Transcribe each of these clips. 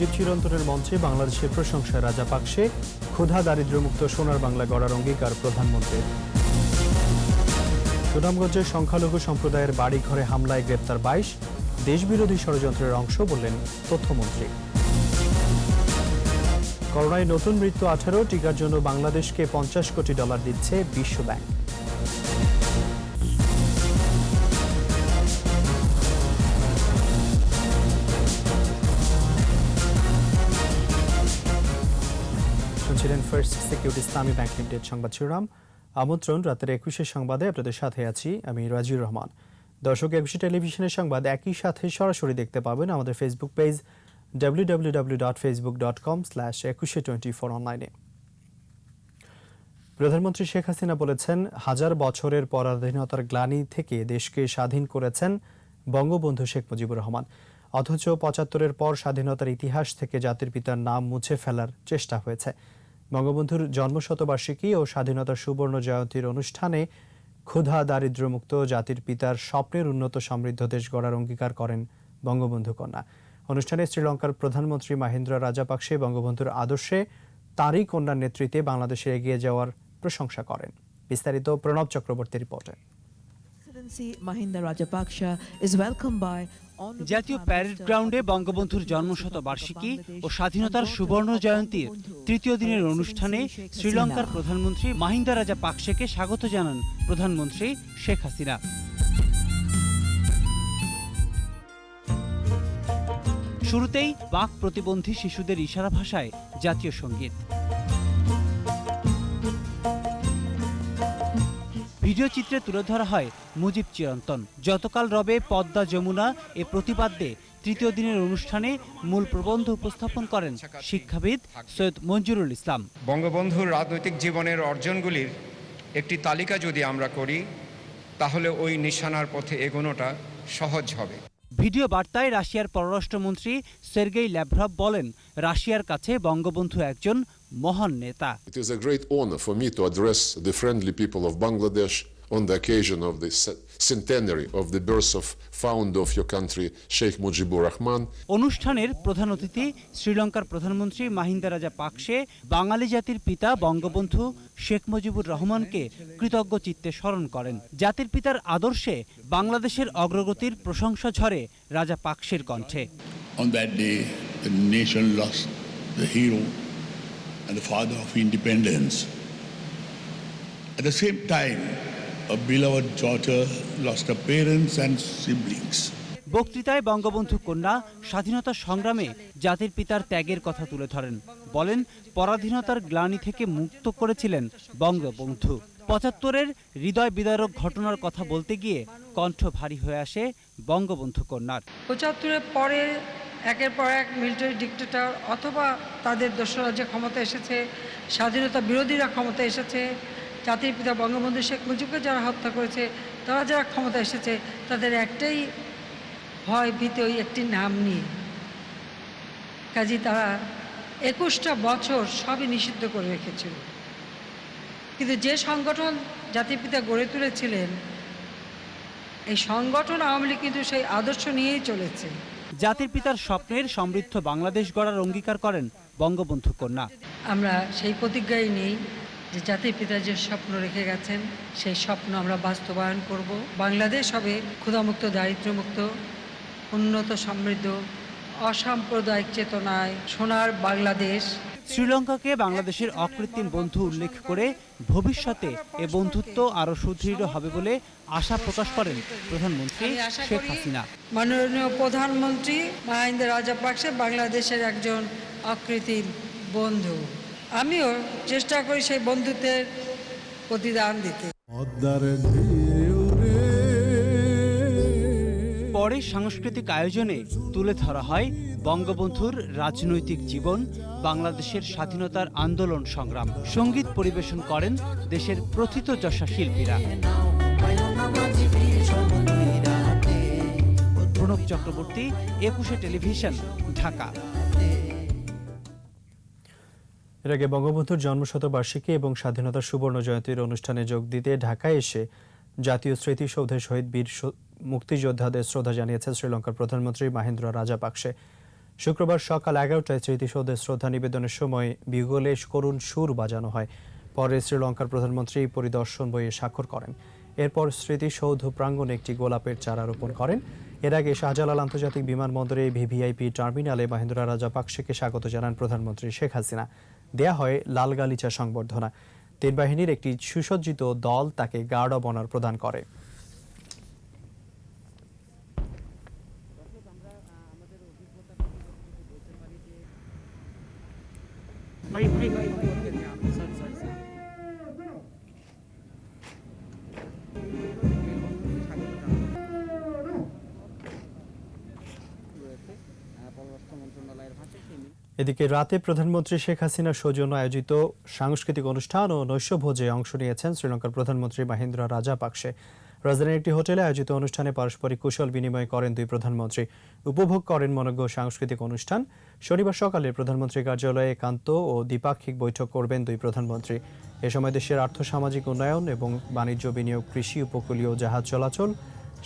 মুজিব চিরন্তনের মঞ্চে বাংলাদেশের প্রশংসায় রাজাপাকসে, ক্ষুধা দারিদ্র্যমুক্ত সোনার বাংলা গড়ার অঙ্গীকার প্রধানমন্ত্রীর। সুনামগঞ্জের সংখ্যালঘু সম্প্রদায়ের বাড়িঘরে হামলায় গ্রেপ্তার ২২, দেশবিরোধী ষড়যন্ত্রের অংশ বললেন তথ্যমন্ত্রী। করোনায় নতুন মৃত্যু ১৮, টিকার জন্য বাংলাদেশকে $৫০ কোটি দিচ্ছে বিশ্বব্যাংক। শুনছিলেন ফার্স্ট সিকিউরিটি ইসলামী ব্যাংক লিমিটেড সংবাদ শিরোনাম। আমন্ত্রণ রাতের ২১ সংবাদে আপনাদের সাথে আছি আমি রাজিউর রহমান। দর্শক, ২১ টেলিভিশনের সংবাদ একই সাথে সরাসরি দেখতে পাবেন আমাদের ফেসবুক পেজ www.facebook.com/2124 অনলাইনে। প্রধানমন্ত্রী শেখ হাসিনা বলেছেন, হাজার বছরের পরাধীনতার গ্লানি থেকে দেশকে স্বাধীন করেছেন বঙ্গবন্ধু শেখ মুজিবুর রহমান, অথচ ৭৫-এর পর স্বাধীনতার ইতিহাস থেকে জাতির পিতার নাম মুছে ফেলার চেষ্টা হয়েছে। বঙ্গবন্ধুর জন্মশতবার্ষিকী ও স্বাধীনতার সুবর্ণ জয়ন্তীর অনুষ্ঠানে ক্ষুধা দারিদ্র্যমুক্ত জাতির পিতার স্বপ্নের উন্নত সমৃদ্ধ দেশ গড়ার অঙ্গীকার করেন বঙ্গবন্ধু কন্যা। অনুষ্ঠানে শ্রীলঙ্কার প্রধানমন্ত্রী মাহিন্দ্রা রাজাপাকসে বঙ্গবন্ধুর আদর্শে তাঁরই কন্যার নেতৃত্বে বাংলাদেশে এগিয়ে যাওয়ার প্রশংসা করেন। বিস্তারিত প্রণব চক্রবর্তীর রিপোর্টে। জাতীয় প্যারেড গ্রাউন্ডে বঙ্গবন্ধুর জন্মশতবার্ষিকী ও স্বাধীনতার সুবর্ণ জয়ন্তীর তৃতীয় দিনের অনুষ্ঠানে শ্রীলঙ্কার প্রধানমন্ত্রী মাহিন্দা রাজাপাকসেকে স্বাগত জানান প্রধানমন্ত্রী শেখ হাসিনা। শুরুতেই বাক প্রতিবন্ধী শিশুদের ইশারা ভাষায় জাতীয় সঙ্গীত। ভিডিও চিত্রে তুলে ধরা হয় মুজিব চিরন্তন, যতকাল রবে পদ্মা যমুনা এ প্রতিপাদ্যে তৃতীয় দিনের অনুষ্ঠানে মূল প্রবন্ধ উপস্থাপন করেন শিক্ষাবিদ সৈয়দ মঞ্জুরুল ইসলাম। বঙ্গবন্ধুর রাজনৈতিক জীবনের অর্জনগুলির একটি তালিকা যদি আমরা করি, তাহলে ওই নিশানার পথে এগোনোটা সহজ হবে। ভিডিও বার্তায় রাশিয়ার পররাষ্ট্রমন্ত্রী সের্গেই ল্যাভরভ বলেন, রাশিয়ার কাছে বঙ্গবন্ধু একজন মহান নেতা। It is a great honor for me to address the friendly people of Bangladesh on the occasion of the centenary of the birth of founder of your country, Sheikh Mujibur Rahman. অনুষ্ঠানের প্রধান অতিথি শ্রীলঙ্কার প্রধানমন্ত্রী মাহিন্দা রাজাপাকসে বাঙালি জাতির পিতা বঙ্গবন্ধু শেখ মুজিবুর রহমানকে কৃতজ্ঞ চিত্তে স্মরণ করেন। জাতির পিতার আদর্শে বাংলাদেশের অগ্রগতির প্রশংসা ঝরে রাজাপাকসের কণ্ঠে। On that day, the nation lost the hero and the father of independence. At the same time, a beloved daughter lost her parents and siblings. বক্তৃতায় বঙ্গবন্ধু কন্যা স্বাধীনতা সংগ্রামে জাতির পিতার ত্যাগের কথা তুলে ধরেন। বলেন, পরাধীনতার গ্লানি থেকে মুক্ত করেছিলেন বঙ্গবন্ধু। ৭৫-এর হৃদয় বিদারক ঘটনার কথা বলতে গিয়ে কণ্ঠ ভারী হয়ে আসে বঙ্গবন্ধু কন্যার। ৭৫-এর পরে একের পর এক মিলিটারি ডিক্টেটর অথবা তাদের দোসররা যে ক্ষমতা এসেছে, স্বাধীনতা বিরোধীরা ক্ষমতা এসেছে, জাতির পিতা বঙ্গবন্ধু শেখ মুজিবকে যারা হত্যা করেছে, তারা যারা ক্ষমতা এসেছে, তাদের একটাই ভয় ভীতি, ওই একটি নাম নিয়ে। কাজী তারা ২১টা বছর সবই নিষিদ্ধ করে রেখেছিল। কিন্তু যে সংগঠন জাতির পিতা গড়ে তুলেছিলেন, এই সংগঠন আওয়ামী লীগ কিন্তু সেই আদর্শ নিয়েই চলেছে। জাতির পিতার স্বপ্নের সমৃদ্ধ বাংলাদেশ গড়ার অঙ্গীকার করেন বঙ্গবন্ধু কন্যা। আমরা সেই প্রতিজ্ঞাই নেই যে জাতির পিতা যে স্বপ্ন রেখে গেছেন, সেই স্বপ্ন আমরা বাস্তবায়ন করব। বাংলাদেশ হবে ক্ষুধামুক্ত, দারিদ্র্যমুক্ত, উন্নত, সমৃদ্ধ, অসাম্প্রদায়িক চেতনায় সোনার বাংলাদেশ। শ্রীলঙ্কাকে বাংলাদেশের অকৃত্রিম বন্ধু উল্লেখ করে ভবিষ্যতে এ বন্ধুত্ব আরও সুদৃঢ় হবে বলে আশা প্রকাশ করেন প্রধানমন্ত্রী শেখ হাসিনা। মাননীয় প্রধানমন্ত্রী মাহিন্দা রাজাপাকসে বাংলাদেশের একজন অকৃত্রিম বন্ধু। আমিও চেষ্টা করি সেই বন্ধুত্বের প্রতিদান দিতে। পরে সাংস্কৃতিক আয়োজনে তুলে ধরা হয় বঙ্গবন্ধুর রাজনৈতিক জীবন, বাংলাদেশের স্বাধীনতার আন্দোলন সংগ্রাম। সঙ্গীত পরিবেশন করেন দেশের প্রথিতযশা শিল্পীরা। প্রণব চক্রবর্তী, ২১ টেলিভিশন, ঢাকা। এর আগে বঙ্গবন্ধুর জন্মশতবার্ষিকী এবং স্বাধীনতার সুবর্ণ জয়ন্তীর অনুষ্ঠানে যোগ দিতে ঢাকায় এসে জাতীয় স্মৃতিসৌধে শহীদ বীর মুক্তিযোদ্ধাদের শ্রদ্ধা জানিয়েছেন শ্রীলঙ্কার প্রধানমন্ত্রী মাহিন্দ্রা রাজাপাকসে। শুক্রবার সকাল 11টায় স্মৃতিসৌধে শ্রদ্ধা নিবেদনের সময় বিগলে করুণ সুর বাজানো হয়। পরে শ্রীলঙ্কার প্রধানমন্ত্রী পরিদর্শন বইয়ে স্বাক্ষর করেন। এরপর স্মৃতিসৌধ প্রাঙ্গণে একটি গোলাপের চারা রোপণ করেন। এর আগে শাহজালাল আন্তর্জাতিক বিমানবন্দরে ভিভিআইপি টার্মিনালে মাহিন্দ্রা রাজাপাকসেকে স্বাগত জানান প্রধানমন্ত্রী শেখ হাসিনা। দেয়া হয় লাল গালিচা সংবর্ধনা। তিন বাহিনীর একটি সুসজ্জিত দল তাকে গার্ড অব অনার প্রদান করে। এদিকে রাতে প্রধানমন্ত্রী শেখ হাসিনার সৌজন্য আয়োজিত সাংস্কৃতিক অনুষ্ঠান ও নৈশভোজে অংশ নিয়েছেন শ্রীলঙ্কার প্রধানমন্ত্রী মাহিন্দ্রা রাজাপাকসে। রাজধানীর একটি হোটেলে আয়োজিত অনুষ্ঠানে পারস্পরিক কুশল বিনিময় করেন দুই প্রধানমন্ত্রী। উপভোগ করেন মনোজ্ঞ সাংস্কৃতিক অনুষ্ঠান। শনিবার সকালে প্রধানমন্ত্রী কার্যালয়ে একান্ত ও দ্বিপাক্ষিক বৈঠক করবেন দুই প্রধানমন্ত্রী। এ সময় দেশের আর্থসামাজিক উন্নয়ন এবং বাণিজ্য, বিনিয়োগ, কৃষি, উপকূলীয় জাহাজ চলাচল,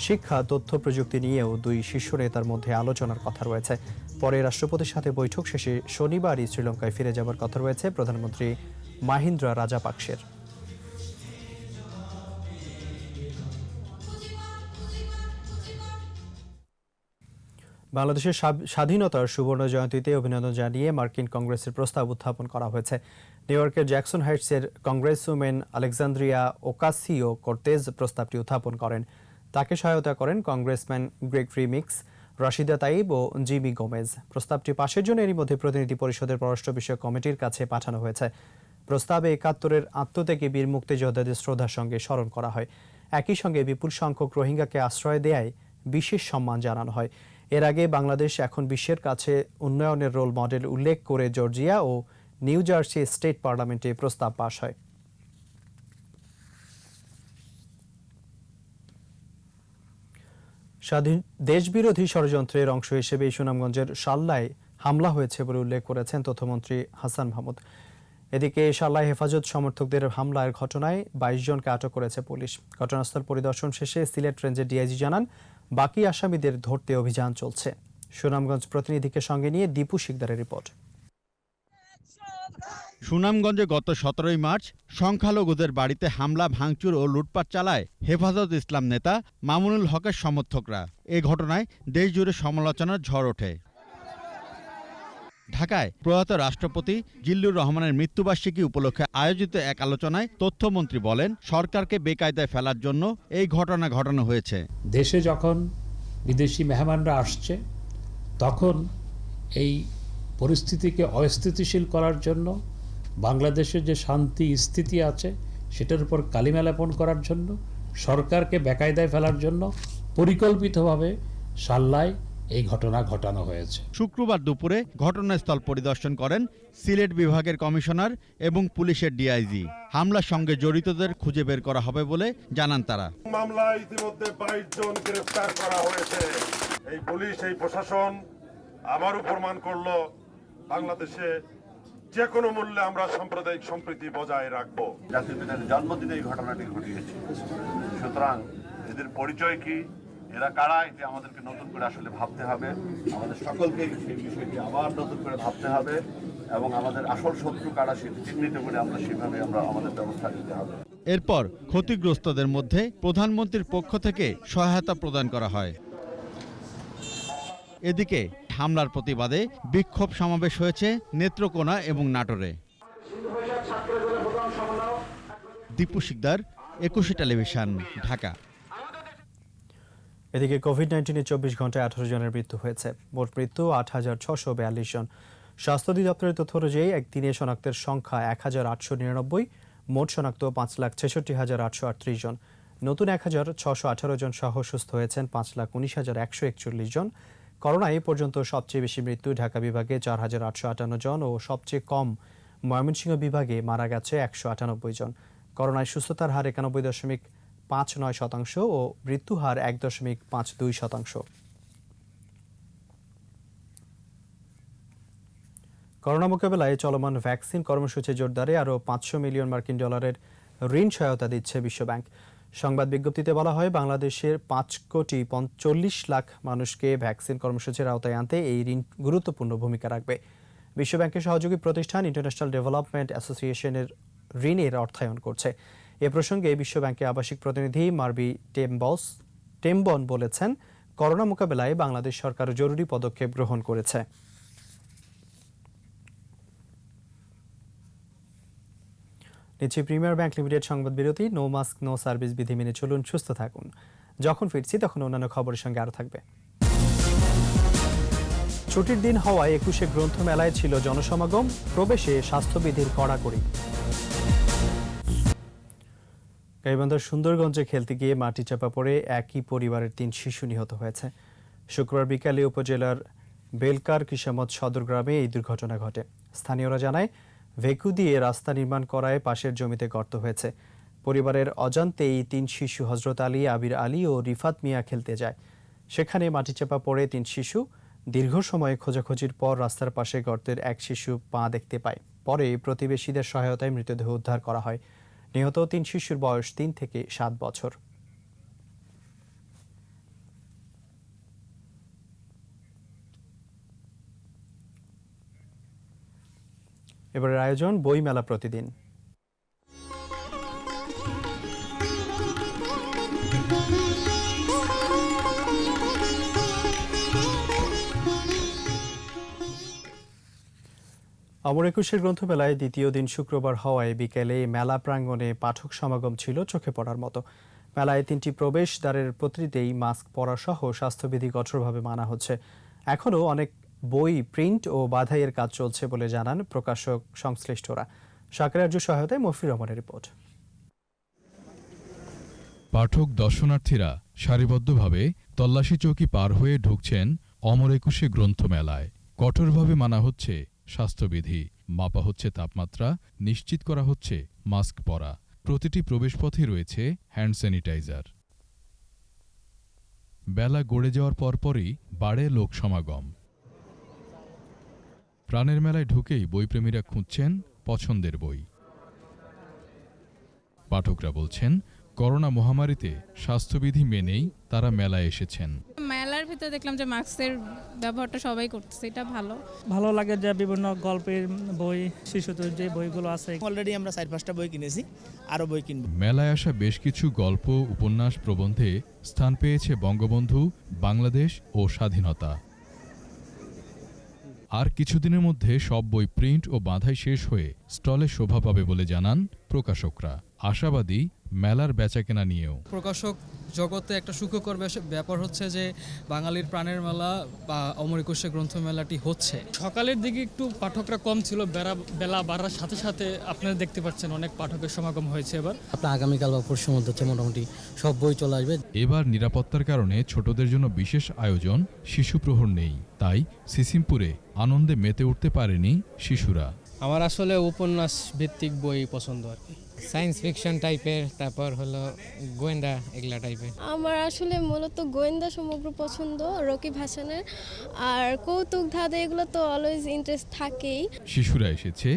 শিক্ষা, তথ্য প্রযুক্তি নিয়েও দুই শীর্ষ নেতার মধ্যে আলোচনার কথা রয়েছে। পরে রাষ্ট্রপতির সাথে বৈঠক শেষে শনিবারই শ্রীলঙ্কায় ফিরে যাবার কথা রয়েছে প্রধানমন্ত্রী মাহিন্দ্রা রাজাপাকসের। বাংলাদেশের স্বাধীনতার সুবর্ণ জয়ন্তীতে অভিনন্দন জানিয়ে মার্কিন কংগ্রেসের প্রস্তাব উত্থাপন করা হয়েছে। নিউ ইয়র্কের জ্যাকসন হাইটসের কংগ্রেসউমেন আলেকজান্দ্রিয়া ওকাসিও কর্তেজ প্রস্তাবটি উত্থাপন করেন। তাকে সহায়তা করেন কংগ্রেসম্যান গ্রেগরি মিক্স, রাশিদা তাইব ও জিমি গোমেজ। প্রস্তাবটি পাশের জন্য এরই মধ্যে প্রতিনিধি পরিষদের পররাষ্ট্র বিষয়ক কমিটির কাছে পাঠানো হয়েছে। প্রস্তাবে ৭১-এর আত্মত্যাগী বীর মুক্তিযোদ্ধাদের শ্রদ্ধার সঙ্গে স্মরণ করা হয়। একই সঙ্গে বিপুল সংখ্যক রোহিঙ্গাকে আশ্রয় দেয়ায় বিশেষ সম্মান জানানো হয়। এর আগে বাংলাদেশ এখন বিশ্বের কাছে উন্নয়নের রোল মডেল উল্লেখ করে জর্জিয়া ও নিউ জার্সি স্টেট পার্লামেন্টে প্রস্তাব পাশ হয়। দেশবিরোধী ষড়যন্ত্রের অংশ হিসেবে সুনামগঞ্জের শাল্লায় হামলা হয়েছে বলে উল্লেখ করেছেন তথ্যমন্ত্রী হাসান মাহমুদ। এদিকে শাল্লায় হেফাজত সমর্থকদের হামলার ঘটনায় ২২ জনকে আটক করেছে পুলিশ। ঘটনাস্থল পরিদর্শন শেষে সিলেট রেঞ্জের ডিআইজি জানান, বাকি আসামিদের ধরতে অভিযান চলছে। সুনামগঞ্জ প্রতিনিধিকে সঙ্গে নিয়ে দীপু শিকদারের রিপোর্ট। সুনামগঞ্জে গত ১৭ মার্চ সংখ্যালঘুদের বাড়িতে হামলা, ভাঙচুর ও লুটপাট চালায় হেফাজত ইসলাম নেতা মামুনুল হকের সমর্থকরা। এ ঘটনায় দেশজুড়ে সমালোচনার ঝড় ওঠে। ঢাকায় প্রয়াত রাষ্ট্রপতি জিল্লুর রহমানের মৃত্যুবার্ষিকী উপলক্ষে আয়োজিত এক আলোচনায় তথ্যমন্ত্রী বলেন, সরকারকে বেকায়দায় ফেলার জন্য এই ঘটনা ঘটানো হয়েছে। দেশে যখন বিদেশি মেহমানরা আসছে, তখন এই পরিস্থিতিকে অস্থিতিশীল করার জন্য, বাংলাদেশের যে শান্তি স্থিতি আছে সেটার উপর কালিমা লেপন করার জন্য, সরকারকে বেকায়দায় ফেলার জন্য পরিকল্পিতভাবে শাল্লায় এই ঘটনা ঘটানো হয়েছে। শুক্রবার দুপুরে ঘটনাস্থল পরিদর্শন করেন সিলেট বিভাগের কমিশনার এবং পুলিশের ডিআইজি। হামলার সঙ্গে জড়িতদের খুঁজে বের করা হবে বলে জানান তারা। মামলায় ইতিমধ্যে ২২ জন গ্রেফতার করা হয়েছে। এই পুলিশ, এই প্রশাসন আবারও প্রমাণ করলো বাংলাদেশে যে কোনো মূল্যে আমরা সাম্প্রদায়িক সম্প্রীতি বজায় রাখবো। জাতির পিতার জন্মদিনে এই ঘটনাটি ঘটিয়েছে। সুতরাং এদের পরিচয় কি, এরা কারা, এটি আমাদেরকে নতুন করে আসলে ভাবতে হবে। আমাদের সকলকে সেই বিষয়টি আবার নতুন করে ভাবতে হবে এবং আমাদের আসল শত্রু কারা সেটি চিহ্নিত করে আমরা সেভাবে আমাদের ব্যবস্থা নিতে হবে। এরপর ক্ষতিগ্রস্তদের মধ্যে প্রধানমন্ত্রীর পক্ষ থেকে সহায়তা প্রদান করা হয়। এদিকে হামলার প্রতিবাদে বিক্ষোভ সমাবেশ হয়েছে নেত্রকোনা এবং নাটোরে। দীপু শিকদার, ২১ টেলিভিশন, ঢাকা। এদিকে কোভিড-19-এ ২৪ ঘন্টায় ১৮ জনের মৃত্যু হয়েছে। মোট মৃত্যু ৮,৬৪২ জন। স্বাস্থ্য অধিদপ্তরের তথ্য অনুযায়ী একদিনে শনাক্তের সংখ্যা ১,৮৯৯। মোট শনাক্ত ৫,৬৬,৮৩৮ জন। নতুন ১,৬১৮ জন সহ সুস্থ হয়েছেন ৫,১৯,১৪১ জন। করোনায় এ পর্যন্ত সবচেয়ে বেশি মৃত্যু ঢাকা বিভাগে ৪,৮৫৮ জন ও সবচেয়ে কম ময়মনসিংহ বিভাগে মারা গেছে ১৯৮ জন। করোনায় সুস্থতার হার ৯১.৫৯% ও মৃত্যু হার ১.৫২%। করোনা মোকাবেলায় চলমান ভ্যাকসিন কর্মসূচি জোরদারে আরও $৫০০ মিলিয়ন ঋণ সহায়তা দিচ্ছে বিশ্বব্যাংক। সংবাদ বিজ্ঞপ্তিতে বলা হয়, বাংলাদেশের 5,40,00,000 মানুষকে ভ্যাকসিন কর্মসূচির আওতায় আনতে এই ঋণ গুরুত্বপূর্ণ ভূমিকা রাখবে। বিশ্বব্যাংকের সহযোগী প্রতিষ্ঠান ইন্টারন্যাশনাল ডেভেলপমেন্ট অ্যাসোসিয়েশনের ঋণের অর্থায়ন করছে। এ প্রসঙ্গে বিশ্বব্যাংকের আবাসিক প্রতিনিধি মার্বি টেম্বন বলেছেন, করোনা মোকাবেলায় বাংলাদেশ সরকার জরুরি পদক্ষেপ গ্রহণ করেছে। নিচ্ছি প্রিমিয়ার ব্যাংক লিমিটেড সংবাদ বিরতি। নো মাস্ক নো সার্ভিস বিধি মেনে চলুন, সুস্থ থাকুন। যখন ফিরছি তখন অন্যান্য খবরের সঙ্গে আরো থাকবে। ছুটির দিন হওয়ায় 21শে গ্রন্থমেলায় ছিল জনসমাগম, প্রবেশে স্বাস্থ্যবিধির কড়াকড়ি। গাইবান্ধার সুন্দরগঞ্জে খেলতে গিয়ে মাটি চাপা পড়ে একই পরিবারের 3 শিশু নিহত হয়েছে। শুক্রবার বিকালে উপজেলার বেলকার কিসামত সদর গ্রামে এই দুর্ঘটনা ঘটে। স্থানীয়রা জানায়, ভেকু দিয়ে রাস্তা নির্মাণ করায় পাশের জমিতে গর্ত হয়েছে। পরিবারের অজান্তে এই 3 শিশু হজরত আলী, আবির আলী ও রিফাত মিয়া খেলতে যায়। সেখানে মাটি চাপা পড়ে 3 শিশু। দীর্ঘ সময় খোঁজাখুঁজির পর রাস্তার পাশে গর্তের এক শিশু পা দেখতে পায়। পরে প্রতিবেশীদের সহায়তায় মৃতদেহ উদ্ধার করা হয়। নিহত 3 শিশুর বয়স 3 থেকে 7 বছর। এবারের আয়োজন বই মেলা প্রতিদিন। অমর একুশের গ্রন্থমেলায় দ্বিতীয় দিন শুক্রবার হওয়ায় বিকেলে মেলা প্রাঙ্গণে পাঠক সমাগম ছিল চোখে পড়ার মতো। মেলায় 3টি প্রবেশ দ্বারের প্রতিটিতেই মাস্ক পরা সহ স্বাস্থ্যবিধি কঠোরভাবে মানা হচ্ছে। এখনও অনেক বই প্রিন্ট ও বাধাইয়ের কাজ চলছে বলে জানান প্রকাশক সংশ্লিষ্টরা। শাকরার্য সহায়তায় মফির রহমানের রিপোর্ট। পাঠক দর্শনার্থীরা সারিবদ্ধভাবে তল্লাশি চৌকি পার হয়ে ঢুকছেন অমর একুশে গ্রন্থমেলায়। কঠোরভাবে মানা হচ্ছে স্বাস্থ্যবিধি, মাপা হচ্ছে তাপমাত্রা, নিশ্চিত করা হচ্ছে মাস্ক পরা। প্রতিটি প্রবেশপথে রয়েছে হ্যান্ড স্যানিটাইজার। বেলা গড়ে যাওয়ার পরপরই বাড়ে লোক সমাগম। প্রাণের মেলায় ঢুকেই বইপ্রেমীরা খুঁজছেন পছন্দের বই। পাঠকরা বলছেন, করোনা মহামারীতে স্বাস্থ্যবিধি মেনেই তারা মেলায় এসেছেন। মেলার ভিতরে দেখলাম যে মাস্কের ব্যবহারটা সবাই করতেছে, এটা ভালো লাগে যে বিভিন্ন গল্পের বই, শিশুদের যে বইগুলো আছে। অলরেডি আমরা 4-5টা বই কিনেছি, আরো বই কিনব। মেলায় আসা বেশ কিছু গল্প, উপন্যাস, প্রবন্ধে স্থান পেয়েছে বঙ্গবন্ধু, বাংলাদেশ ও স্বাধীনতা। আর কিছুদিনের মধ্যে সব বই প্রিন্ট ও বাঁধাই শেষ হয়ে স্টলে শোভা পাবে বলে জানান প্রকাশকরা। আশাবাদী মেলার বেচাকেনা নিয়েও। প্রকাশক জগতে একটা সুখকর ব্যাপার হচ্ছে যে বাঙালির প্রাণের মেলা বা অমর একুশে গ্রন্থমেলাটি হচ্ছে। সকালের দিকে একটু পাঠকরা কম ছিল, বেলা বাড়ার সাথে সাথে আপনারা দেখতে পাচ্ছেন অনেক পাঠকের সমাগম হয়েছে। এবার আগামীকাল বা পরশু মধ্যে হচ্ছে মোটামুটি সব বই চলে আসবে। এবার নিরাপত্তার কারণে ছোটদের জন্য বিশেষ আয়োজন, শিশু প্রহর নেই। তাই সিসিমপুরে আনন্দে মেতে উঠতে পারেনি শিশুরা। আমার আসলে উপন্যাস ভিত্তিক বই পছন্দ আর কি, সায়েন্স ফিকশন টাইপের, তারপর হলো গোয়েন্দা এগুলা টাইপের। আমার আসলে মূলত গোয়েন্দা সমগ্র পছন্দ, রকিব হাসানের। আর কৌতুক ধাঁধা এগুলো তো অলওয়েজ ইন্টারেস্ট থাকেই। শিশুরা এসেছে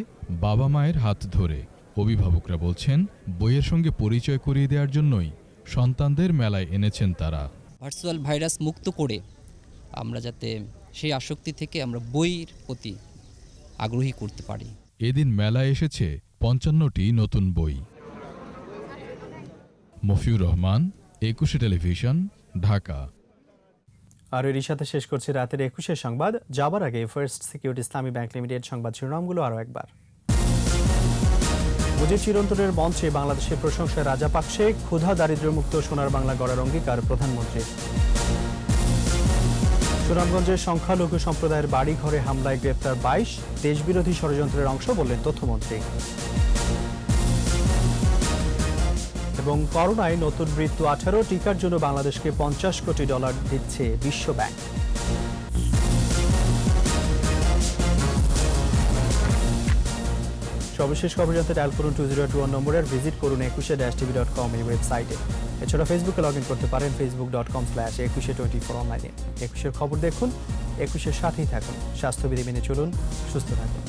বাবা মায়ের হাত ধরে। অভিভাবকরা বলছেন, বইয়ের সঙ্গে পরিচয় করিয়ে দেওয়ার জন্যই সন্তানদের মেলায় এনেছেন তারা। ভার্চুয়াল ভাইরাস মুক্ত করে আমরা যাতে সেই আসক্তি থেকে আমরা বইয়ের প্রতি আগ্রহী করতে পারি। এদিন মেলায় এসেছে 55টি নতুন বই। মফিউর রহমান, একুশে টেলিভিশন, ঢাকা। আর এরই সাথে শেষ করছি রাতের 21 সংবাদ। যাবার আগে ফার্স্ট সিকিউরিটি ইসলামী ব্যাংক লিমিটেড সংবাদ শিরোনামগুলো আরও একবার। মুজিব চিরন্তনের মঞ্চে বাংলাদেশের প্রশংসায় রাজা পাকসে, ক্ষুধা দারিদ্র্যমুক্ত সোনার বাংলা গড়ার অঙ্গীকার প্রধানমন্ত্রী। সুনামগঞ্জের সংখ্যালঘু সম্প্রদায়ের বাড়ি ঘরে হামলায় গ্রেপ্তার 22, দেশবিরোধী ষড়যন্ত্রের অংশ বললেন তথ্যমন্ত্রী। এবং করোনায় নতুন মৃত্যু 18, টিকার জন্য বাংলাদেশকে $50 কোটি দিচ্ছে বিশ্বব্যাংক। সর্বশেষ খবর জানতে ডায়াল করুন 2021 নম্বরে, ভিজিট করুন 21-tv.com এই ওয়েবসাইটে। এছাড়া ফেসবুকে লগ ইন করতে পারেন facebook.com/2124 অনলাইনে। 21-এর খবর দেখুন, 21-এর সাথেই থাকুন। স্বাস্থ্যবিধি মেনে চলুন, সুস্থ থাকুন।